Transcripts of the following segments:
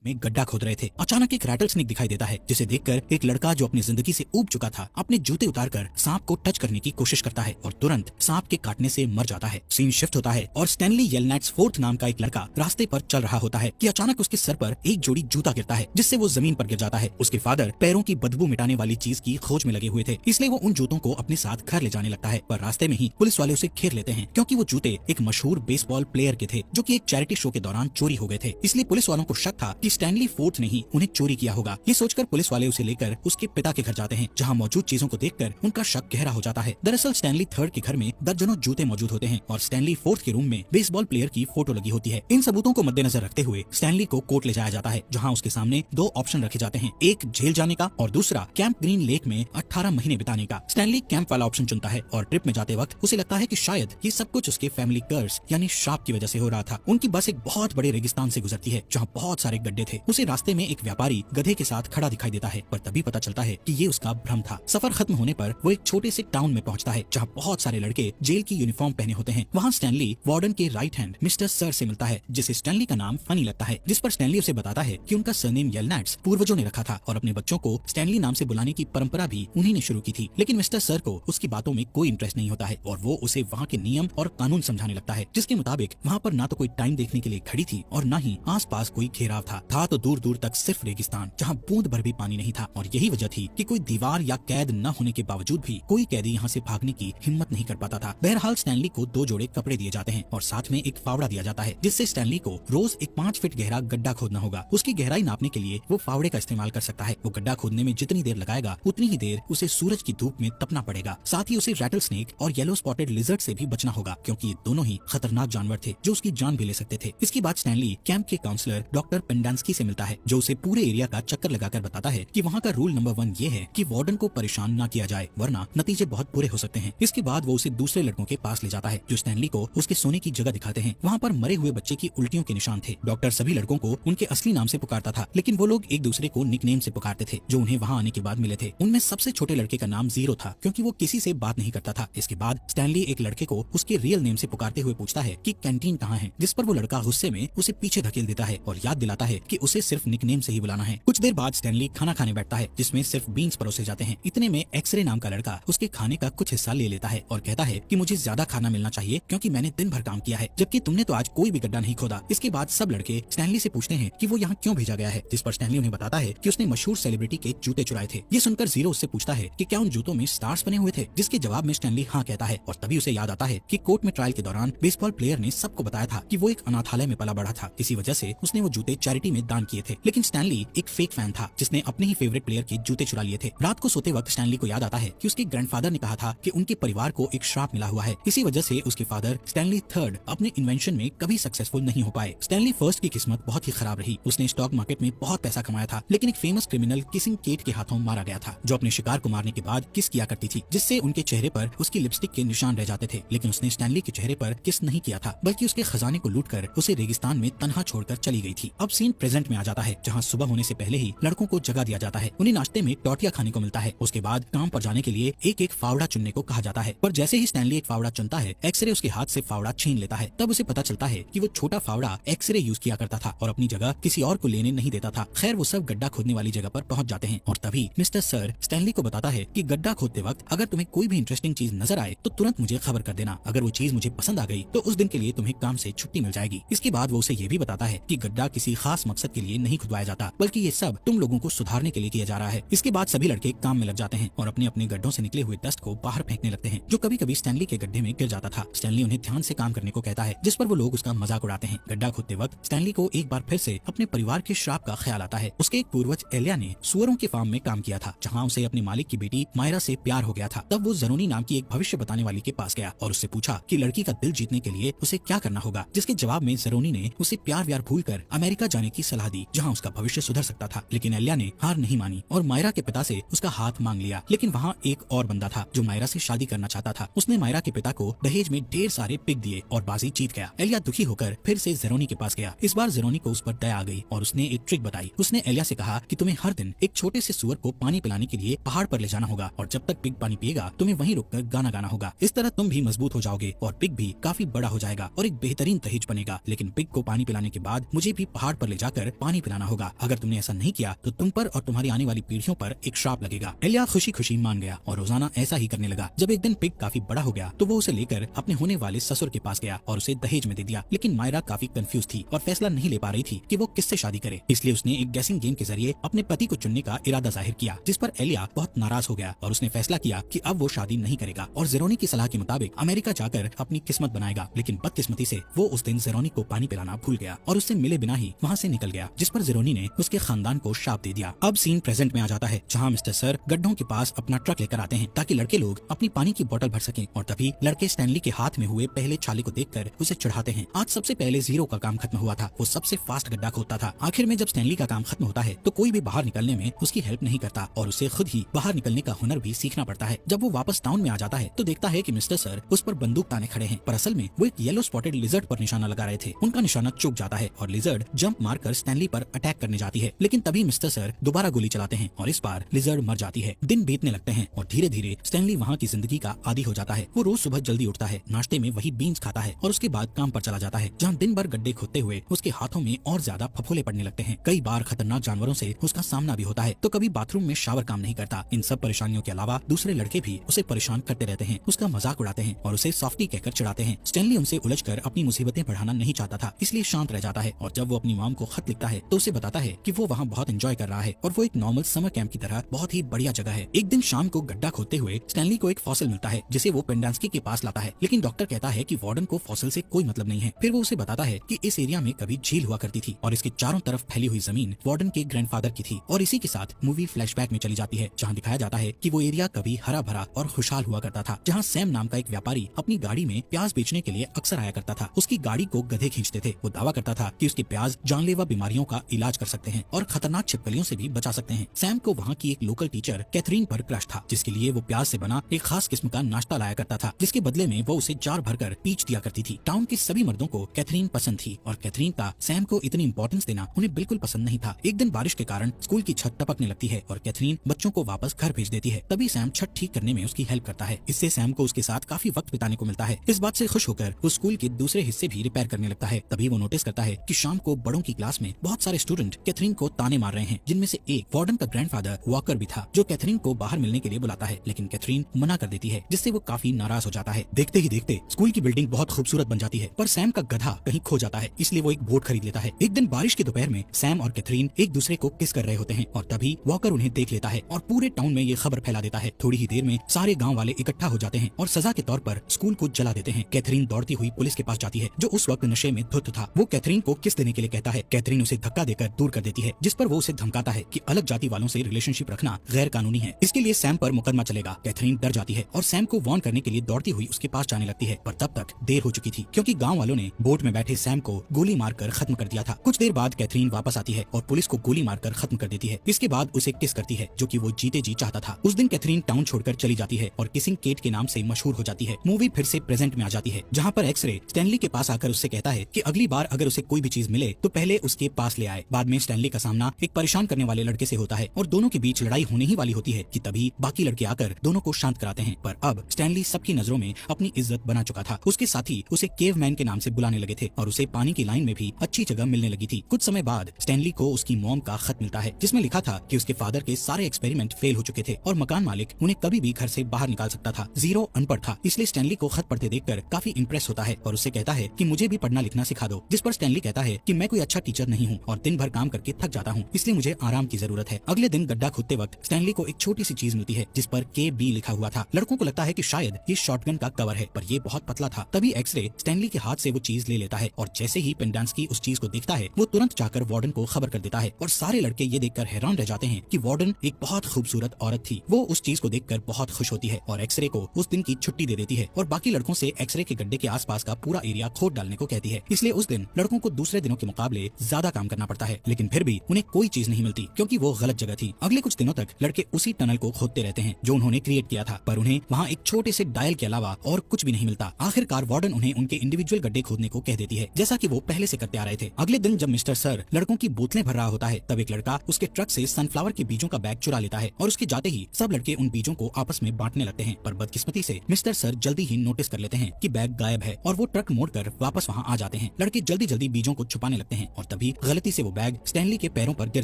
में गड्ढा खोद रहे थे। अचानक एक रैटल स्नेक दिखाई देता है, जिसे देखकर एक लड़का जो अपनी जिंदगी से ऊब चुका था अपने जूते उतारकर सांप को टच करने की कोशिश करता है और तुरंत सांप के काटने से मर जाता है। सीन शिफ्ट होता है और स्टैनली येलनैट्स फोर्थ नाम का एक लड़का रास्ते पर चल रहा होता है कि अचानक उसके सर पर एक जोड़ी जूता गिरता है, जिससे वो जमीन पर गिर जाता है। उसके फादर पैरों की बदबू मिटाने वाली चीज की खोज में लगे हुए थे, इसलिए वो उन जूतों को अपने साथ घर ले जाने लगता है। पर रास्ते में ही पुलिस वाले उसे घेर लेते हैं, क्योंकि वो जूते एक मशहूर बेसबॉल प्लेयर के थे जो कि एक चैरिटी शो के दौरान चोरी हो गए थे। इसलिए पुलिस वालों को शक था कि स्टैनली फोर्थ ने ही उन्हें चोरी किया होगा। ये सोचकर पुलिस वाले उसे लेकर उसके पिता के घर जाते हैं, जहाँ मौजूद चीजों को देखकर उनका शक गहरा हो जाता है। दरअसल स्टैनली थर्ड के घर में दर्जनों जूते मौजूद होते हैं और स्टैनली फोर्थ के रूम में बेसबॉल प्लेयर की फोटो लगी होती है। इन सबूतों को मद्देनजर रखते हुए स्टैनली को कोर्ट ले जाया जाता है, जहाँ उसके सामने दो ऑप्शन रखे जाते हैं, एक जेल जाने का और दूसरा कैंप ग्रीन लेक में 18 महीने बिताने का। स्टैनली कैंप वाला ऑप्शन चुनता है और ट्रिप में जाते वक्त उसे लगता है कि शायद ये सब कुछ उसके फैमिली कर्स यानी श्राप की वजह से हो रहा था। उनकी बस एक बहुत बड़े रेगिस्तान से गुजरती है, जहाँ बहुत सारे गड्ढे थे। उसे रास्ते में एक व्यापारी गधे के साथ खड़ा दिखाई देता है, पर तभी पता चलता है कि ये उसका भ्रम था। सफर खत्म होने पर वो एक छोटे से टाउन में पहुंचता है, जहाँ बहुत सारे लड़के जेल की यूनिफॉर्म पहने होते हैं। वहाँ स्टैनली वार्डन के राइट हैंड मिस्टर सर से मिलता है, जिसे स्टैनली का नाम फनी लगता है, जिस पर स्टैनली उसे बताता है कि उनका सरनेम येलनैट्स पूर्वजों ने रखा था और अपने बच्चों को स्टैनली नाम से बुलाने की परंपरा भी उन्हीं ने शुरू की थी। लेकिन मिस्टर सर को उसकी बातों में कोई इंटरेस्ट नहीं होता है और वो उसे वहाँ के नियम और कानून समझाने लगता है, जिसके मुताबिक वहाँ पर ना तो कोई टाइम देखने के लिए घड़ी थी और न ही आसपास कोई घेराव था तो दूर दूर तक सिर्फ रेगिस्तान, जहाँ बूंद भर भी पानी नहीं था। और यही वजह थी कि कोई दीवार या कैद न होने के बावजूद भी कोई कैदी यहाँ से भागने की हिम्मत नहीं कर पाता था। बहरहाल स्टैनली को 2 जोड़े कपड़े दिए जाते हैं और साथ में एक फावड़ा दिया जाता है, जिससे स्टैनली को रोज एक 5 फीट गहरा गड्ढा खोदना होगा। उसकी गहराई नापने के लिए वो फावड़े का इस्तेमाल कर सकता है। वो गड्ढा खोदने में जितनी देर लगाएगा उतनी ही देर उसे सूरज की धूप में तपना पड़ेगा। साथ ही उसे रैटल स्नेक और येलो स्पॉटेड लिजर्ड से भी बचना होगा, क्योंकि ये दोनों ही खतरनाक जानवर थे जो उसकी जान भी ले सकते थे। इसके बाद स्टैनली कैंप के काउंसलर डॉक्टर पेंडांस्की से मिलता है, जो उसे पूरे एरिया का चक्कर लगाकर बताता है कि वहाँ का रूल नंबर 1 ये है कि वार्डन को परेशान न किया जाए, वरना नतीजे बहुत बुरे हो सकते हैं। इसके बाद वो उसे दूसरे लड़कों के पास ले जाता है, जो स्टैनली को उसके सोने की जगह दिखाते हैं। वहाँ पर मरे हुए बच्चे की उल्टियों के निशान थे। डॉक्टर सभी लड़कों को उनके असली नाम से पुकारता था, लेकिन वो लोग एक दूसरे को निकनेम से पुकारते थे, जो उन्हें वहाँ आने के बाद मिले थे। उनमें सबसे छोटे लड़के का नाम जीरो था, क्योंकि वो किसी से बात नहीं करता था। इसके बाद स्टैनली एक लड़के को उसके रियल नेम से पुकारते हुए पूछता है कि कैंटीन कहाँ है, जिस पर वो लड़का गुस्से में उसे पीछे धकेल देता है और याद दिलाता है कि उसे सिर्फ निकनेम से ही बुलाना है। कुछ देर बाद स्टैनली खाना खाने बैठता है, जिसमें सिर्फ बीन्स परोसे जाते हैं। इतने में एक्सरे नाम का लड़का उसके खाने का कुछ हिस्सा ले लेता है और कहता है कि मुझे ज्यादा खाना मिलना चाहिए, क्योंकि मैंने दिन भर काम किया है, जबकि तुमने तो आज कोई भी गड्ढा नहीं खोदा। इसके बाद सब लड़के स्टैनली से पूछते हैं कि वो यहाँ क्यों भेजा गया है, जिस पर स्टैनली उन्हें बताता है कि उसने मशहूर सेलिब्रिटी के जूते चुराए थे। ये सुनकर जीरो उससे पूछता है कि क्या उन जूतों में स्टार्स बने हुए थे, जिसके जवाब में स्टैनली हाँ कहता है। और तभी उसे याद आता है कि कोर्ट में ट्रायल के दौरान बेसबॉल प्लेयर ने सबको बताया था कि वो एक अनाथालय में पला बड़ा था, इसी वजह से उसने वो जूते चैरिटी में दान किए थे। लेकिन स्टैनली एक फेक फैन था, जिसने अपने ही फेवरेट प्लेयर के जूते चुरा लिए थे। रात को सोते वक्त स्टैनली को याद आता है कि उसके ग्रैंडफादर ने कहा था कि उनके परिवार को एक श्राप मिला हुआ है। इसी वजह से उसके फादर स्टैनली थर्ड अपने इन्वेंशन में कभी सक्सेसफुल नहीं हो पाए। स्टैनली फर्स्ट की किस्मत बहुत ही खराब रही। उसने स्टॉक मार्केट में बहुत पैसा कमाया था, लेकिन एक फेमस क्रिमिनल किसिंग केट के हाथों मारा गया था, जो अपने शिकार को मारने के बाद किस किया करती थी, जिससे उनके चेहरे पर उसकी लिपस्टिक के निशान रह जाते थे। लेकिन उसने स्टैनली के चेहरे पर किस नहीं किया था, बल्कि उसके खजाने को लूटकर उसे रेगिस्तान में तनहा छोड़कर चली गई थी। अब सीन प्रेजेंट में आ जाता है, जहाँ सुबह होने से पहले ही लड़कों को जगा दिया जाता है। उन्हें नाश्ते में टॉटिया खाने को मिलता है। उसके बाद काम पर जाने के लिए एक एक फावड़ा चुनने को कहा जाता है, पर जैसे ही स्टैनली एक फावड़ा चुनता है, एक्सरे उसके हाथ से फावड़ा छीन लेता है। तब उसे पता चलता है कि वो छोटा फावड़ा एक्सरे यूज किया करता था और अपनी जगह किसी और को लेने नहीं देता था। खैर, वो सब गड्ढा खोदने वाली जगह पर पहुंच जाते हैं और तभी मिस्टर सर स्टैनली को बताता है कि गड्ढा खोदते वक्त अगर तुम्हें कोई भी इंटरेस्टिंग चीज नजर आए तो तुरंत मुझे खबर कर देना। अगर वो चीज मुझे पसंद आ गई तो उस दिन के लिए तुम्हें काम से छुट्टी मिल जाएगी। इसके बाद वो उसे ये भी बताता है कि गड्ढा किसी खास मकसद के लिए नहीं खुदवाया जाता, बल्कि ये सब तुम लोगों को सुधारने के लिए किया जा रहा है। इसके बाद सभी लड़के काम में लग जाते हैं और अपने अपने गड्ढों से निकले हुए डस्ट को बाहर फेंकने लगते हैं, जो कभी कभी स्टैनली के गड्ढे में गिर जाता था। स्टैनली उन्हें ध्यान से काम करने को कहता है, जिस पर वो लोग उसका मजाक उड़ाते हैं। गड्ढा खोदते वक्त स्टैनली को एक बार फिर से अपने परिवार के श्राप का ख्याल आता है। उसके एक पूर्वज एलिया ने सुअरों के फार्म में काम किया था, जहाँ उसे अपने मालिक की बेटी मायरा से प्यार हो गया था। तब वो जरोनी नाम की एक भविष्य बताने वाली के पास गया और उससे पूछा कि लड़की का दिल जीतने के लिए उसे क्या करना होगा, जिसके जवाब में जरोनी ने उसे प्यार व्यार भूलकर अमेरिका जाने की सलाह दी, जहाँ उसका भविष्य सुधर सकता था। लेकिन एलिया ने हार नहीं मानी और मायरा के पिता से उसका हाथ मांग लिया। लेकिन वहाँ एक और बंदा था जो मायरा से शादी करना चाहता था। उसने मायरा के पिता को दहेज में ढेर सारे पिग दिए और बाजी जीत गया। एलिया दुखी होकर फिर से जेरोनी के पास गया। इस बार जेरोनी को उस पर दया आ गई और उसने एक ट्रिक बताई। उसने एलिया से कहा कि तुम्हें हर दिन एक छोटे से सुअर को पानी पिलाने के लिए पहाड़ पर ले जाना होगा और जब तक पिग पानी पिएगा तुम्हें वहीं रुककर गाना गाना होगा। इस तरह तुम भी मजबूत हो जाओगे और पिग भी काफी बड़ा हो जाएगा और एक बेहतरीन दहेज बनेगा। लेकिन पिग को पानी पिलाने के बाद मुझे भी पहाड़ पर ले जाकर जाकर पानी पिलाना होगा। अगर तुमने ऐसा नहीं किया तो तुम पर और तुम्हारी आने वाली पीढ़ियों पर एक श्राप लगेगा। एलिया खुशी खुशी मान गया और रोजाना ऐसा ही करने लगा। जब एक दिन पिग काफी बड़ा हो गया तो वो उसे लेकर अपने होने वाले ससुर के पास गया और उसे दहेज में दे दिया। लेकिन मायरा काफी कंफ्यूज थी और फैसला नहीं ले पा रही थी कि वो किससे शादी करे। इसलिए उसने एक गैसिंग गेम के जरिए अपने पति को चुनने का इरादा जाहिर किया, जिस पर एलिया बहुत नाराज हो गया और उसने फैसला किया कि अब वो शादी नहीं करेगा और जेरोनी की सलाह के मुताबिक अमेरिका जाकर अपनी किस्मत बनाएगा। लेकिन बदकिस्मती से वो उस दिन जेरोनी को पानी पिलाना भूल गया और उससे मिले बिना ही वहाँ से निकल गया, जिस पर जेरोनी ने उसके खानदान को शाप दे दिया। अब सीन प्रेजेंट में आ जाता है, जहाँ मिस्टर सर गड्ढों के पास अपना ट्रक लेकर आते हैं ताकि लड़के लोग अपनी पानी की बोतल भर सकें। और तभी लड़के स्टैनली के हाथ में हुए पहले छाले को देखकर उसे चढ़ाते हैं। आज सबसे पहले जीरो का काम खत्म हुआ था, वो सबसे फास्ट गड्ढा खोदता था। आखिर में जब स्टैनली का काम खत्म होता है तो कोई भी बाहर निकलने में उसकी हेल्प नहीं करता और उसे खुद ही बाहर निकलने का हुनर भी सीखना पड़ता है। जब वो वापस टाउन में आ जाता है तो देखता है कि मिस्टर सर उस पर बंदूक ताने खड़े हैं, पर असल में वो एक येलो स्पॉटेड लिजर्ड पर निशाना लगा रहे थे। उनका निशाना चूक जाता है और लिजर्ड जंप मारकर स्टैनली पर अटैक करने जाती है। लेकिन तभी मिस्टर सर दोबारा गोली चलाते हैं और इस बार लिजर्ड मर जाती है। दिन बीतने लगते हैं और धीरे धीरे स्टैनली वहाँ की जिंदगी का आदी हो जाता है। वो रोज सुबह जल्दी उठता है, नाश्ते में वही बीन्स खाता है और उसके बाद काम पर चला जाता है, जहाँ दिन भर गड्ढे खोदते हुए उसके हाथों में और ज्यादा फफोले पड़ने लगते हैं। कई बार खतरनाक जानवरों से उसका सामना भी होता है, तो कभी बाथरूम में शावर काम नहीं करता। इन सब परेशानियों के अलावा दूसरे लड़के भी उसे परेशान करते रहते हैं, उसका मजाक उड़ाते हैं और उसे सॉफ्टी कहकर चिढ़ाते हैं। स्टैनली उनसे उलझकर अपनी मुसीबतें बढ़ाना नहीं चाहता था, इसलिए शांत रह जाता है और जब वो अपनी मॉम को खत लिखता है तो उसे बताता है कि वो वहाँ बहुत एंजॉय कर रहा है और वो एक नॉर्मल समर कैंप की तरह बहुत ही बढ़िया जगह है। एक दिन शाम को गड्ढा खोदते हुए स्टैनली को एक फॉसिल मिलता है, जिसे वो पेंडांस्की के पास लाता है। लेकिन डॉक्टर कहता है कि वार्डन को फॉसिल से कोई मतलब नहीं है। फिर वो उसे बताता है कि इस एरिया में कभी झील हुआ करती थी और इसके चारों तरफ फैली हुई जमीन वार्डन के ग्रैंडफादर की थी। और इसी के साथ मूवी फ्लैशबैक में चली जाती है, जहाँ दिखाया जाता है कि वो एरिया कभी हरा भरा और खुशहाल हुआ करता था, जहाँ सैम नाम का एक व्यापारी अपनी गाड़ी में प्याज बेचने के लिए अक्सर आया करता था। उसकी गाड़ी को गधे खींचते थे। वो दावा करता था कि उसके प्याज जानलेवा बीमारियों का इलाज कर सकते हैं और खतरनाक छिपकलियों से भी बचा सकते हैं। सैम को वहाँ की एक लोकल टीचर कैथरीन पर क्रश था, जिसके लिए वो प्याज से बना एक खास किस्म का नाश्ता लाया करता था, जिसके बदले में वो उसे जार भरकर पीच दिया करती थी। टाउन के सभी मर्दों को कैथरीन पसंद थी और कैथरीन का सैम को इतनी इंपॉर्टेंस देना उन्हें बिल्कुल पसंद नहीं था। एक दिन बारिश के कारण स्कूल की छत टपकने लगती है और कैथरीन बच्चों को वापस घर भेज देती है। तभी सैम छत ठीक करने में उसकी हेल्प करता है। इससे सैम को उसके साथ काफी वक्त बिताने को मिलता है। इस बात से खुश होकर वो स्कूल के दूसरे हिस्से भी रिपेयर करने लगता है। तभी वो नोटिस करता है कि शाम को बड़ों की क्लास में बहुत सारे स्टूडेंट कैथरीन को ताने मार रहे हैं, जिनमें से एक वार्डन का ग्रैंडफादर वॉकर भी था, जो कैथरीन को बाहर मिलने के लिए बुलाता है। लेकिन कैथरीन मना कर देती है, जिससे वो काफी नाराज हो जाता है। देखते ही देखते स्कूल की बिल्डिंग बहुत खूबसूरत बन जाती है, पर सैम का गधा कहीं खो जाता है, इसलिए वो एक बोट खरीद लेता है। एक दिन बारिश की दोपहर में सैम और कैथरीन एक दूसरे को किस कर रहे होते हैं और तभी वॉकर उन्हें देख लेता है और पूरे टाउन में ये खबर फैला देता है। थोड़ी ही देर में सारे गाँव वाले इकट्ठा हो जाते हैं और सजा के तौर पर स्कूल को जला देते हैं। कैथरीन दौड़ती हुई पुलिस के पास जाती है, जो उस वक्त नशे में धुत था। वो कैथरीन को किस देने के लिए कहता है। कैथरीन उसे धक्का देकर दूर कर देती है, जिस पर वो उसे धमकाता है कि अलग जाति वालों से रिलेशनशिप रखना गैर कानूनी है, इसके लिए सैम पर मुकदमा चलेगा। कैथरीन डर जाती है और सैम को वार्न करने के लिए दौड़ती हुई उसके पास जाने लगती है, पर तब तक देर हो चुकी थी, क्योंकि गाँव वालों ने बोट में बैठे सैम को गोली मारकर खत्म कर दिया था। कुछ देर बाद कैथरीन वापस आती है और पुलिस को गोली मारकर खत्म कर देती है। इसके बाद उसे किस करती है, जो कि वो जीते जी चाहता था। उस दिन कैथरीन टाउन छोड़कर चली जाती है और किसिंग केट के नाम से मशहूर हो जाती है। मूवी फिर से प्रेजेंट में आ जाती है, जहाँ पर एक्सरे स्टैनली के पास आकर उससे कहता है कि अगली बार अगर उसे कोई भी चीज मिले तो पहले उसके पास ले आए। बाद में स्टैनली का सामना एक परेशान करने वाले लड़के से होता है और दोनों के बीच लड़ाई होने ही वाली होती है कि तभी बाकी लड़के आकर दोनों को शांत कराते हैं। पर अब स्टैनली सबकी नजरों में अपनी इज्जत बना चुका था। उसके साथी उसे केवमैन के नाम से बुलाने लगे थे और उसे पानी की लाइन में भी अच्छी जगह मिलने लगी थी। कुछ समय बाद स्टैनली को उसकी मॉम का खत मिलता है, जिसमें लिखा था कि उसके फादर के सारे एक्सपेरिमेंट फेल हो चुके थे और मकान मालिक उन्हें कभी भी घर से बाहर निकाल सकता था। जीरो अनपढ़ था, इसलिए स्टैनली को खत पढ़ते देखकर काफी इंप्रेस होता है और उससे कहता है कि मुझे भी पढ़ना लिखना सिखा दो। जिस पर स्टैनली कहता है कि मैं कोई अच्छा टीचर नहीं हूँ और दिन भर काम करके थक जाता हूँ, इसलिए मुझे आराम की जरूरत है। अगले दिन गड्ढा खोदते वक्त स्टैनली को एक छोटी सी चीज मिलती है, जिस पर KB लिखा हुआ था। लड़कों को लगता है कि शायद ये शॉटगन का कवर है, पर ये बहुत पतला था। तभी एक्सरे स्टैनली के हाथ से वो चीज ले लेता है और जैसे ही पेंडांस्की उस चीज को देखता है, वो तुरंत जाकर वार्डन को खबर कर देता है और सारे लड़के ये देखकर हैरान रह जाते हैं कि वार्डन एक बहुत खूबसूरत औरत थी। वो उस चीज को देखकर बहुत खुश होती है और एक्सरे को उस दिन की छुट्टी दे देती है और बाकी लड़कों से एक्सरे के गड्ढे के आसपास का पूरा एरिया खोद डालने को कहती है। इसलिए उस दिन लड़कों को दूसरे दिनों के मुकाबले ज्यादा काम करना पड़ता है, लेकिन फिर भी उन्हें कोई चीज नहीं मिलती क्योंकि वो गलत जगह थी। अगले कुछ दिनों तक लड़के उसी टनल को खोदते रहते हैं जो उन्होंने क्रिएट किया था, पर उन्हें वहाँ एक छोटे से डायल के अलावा और कुछ भी नहीं मिलता। आखिरकार वार्डन उन्हें उनके इंडिविजुअल गड्ढे खोदने को कह देती है, जैसा कि वो पहले से करते आ रहे थे। अगले दिन जब मिस्टर सर लड़कों की बोतलें भर रहा होता है, तब एक लड़का उसके ट्रक से सनफ्लावर के बीजों का बैग चुरा लेता है और उसके जाते ही सब लड़के उन बीजों को आपस में बांटने लगते हैं। पर बदकिस्मती से मिस्टर सर जल्दी ही नोटिस कर लेते हैं कि बैग गायब है और वो ट्रक मोड़कर वापस वहाँ आ जाते हैं। लड़के जल्दी जल्दी बीजों को छुपाने लगते हैं और तभी तभी गलती से वो बैग स्टैनली के पैरों पर गिर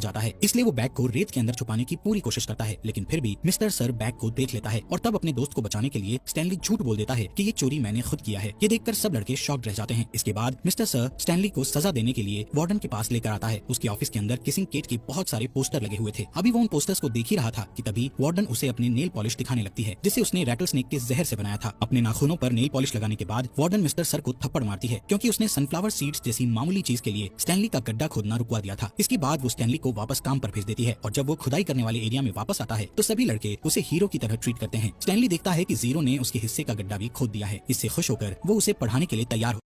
जाता है, इसलिए वो बैग को रेत के अंदर छुपाने की पूरी कोशिश करता है, लेकिन फिर भी मिस्टर सर बैग को देख लेता है और तब अपने दोस्त को बचाने के लिए स्टैनली झूठ बोल देता है कि ये चोरी मैंने खुद किया है। ये देखकर सब लड़के शॉक्ड रह जाते हैं। इसके बाद मिस्टर सर स्टैनली को सजा देने के लिए वार्डन के पास लेकर आता है। उसके ऑफिस के अंदर किसिंग केट के बहुत सारे पोस्टर लगे हुए थे। अभी वो उन पोस्टर्स को देख ही रहा था कि तभी वार्डन उसे अपनी नेल पॉलिश दिखाने लगती है, जिसे उसने रैटल स्नेक के जहर से बनाया था। अपने नाखूनों पर नेल पॉलिश लगाने के बाद वार्डन मिस्टर सर को थप्पड़ मारती है, क्योंकि उसने सनफ्लावर सीड्स जैसी मामूली चीज के लिए स्टैनली का गड्ढा खोदना रुकवा दिया था। इसके बाद वो स्टैनली को वापस काम पर भेज देती है और जब वो खुदाई करने वाले एरिया में वापस आता है तो सभी लड़के उसे हीरो की तरह ट्रीट करते हैं। स्टैनली देखता है कि जीरो ने उसके हिस्से का गड्ढा भी खोद दिया है। इससे खुश होकर वो उसे पढ़ाने के लिए तैयार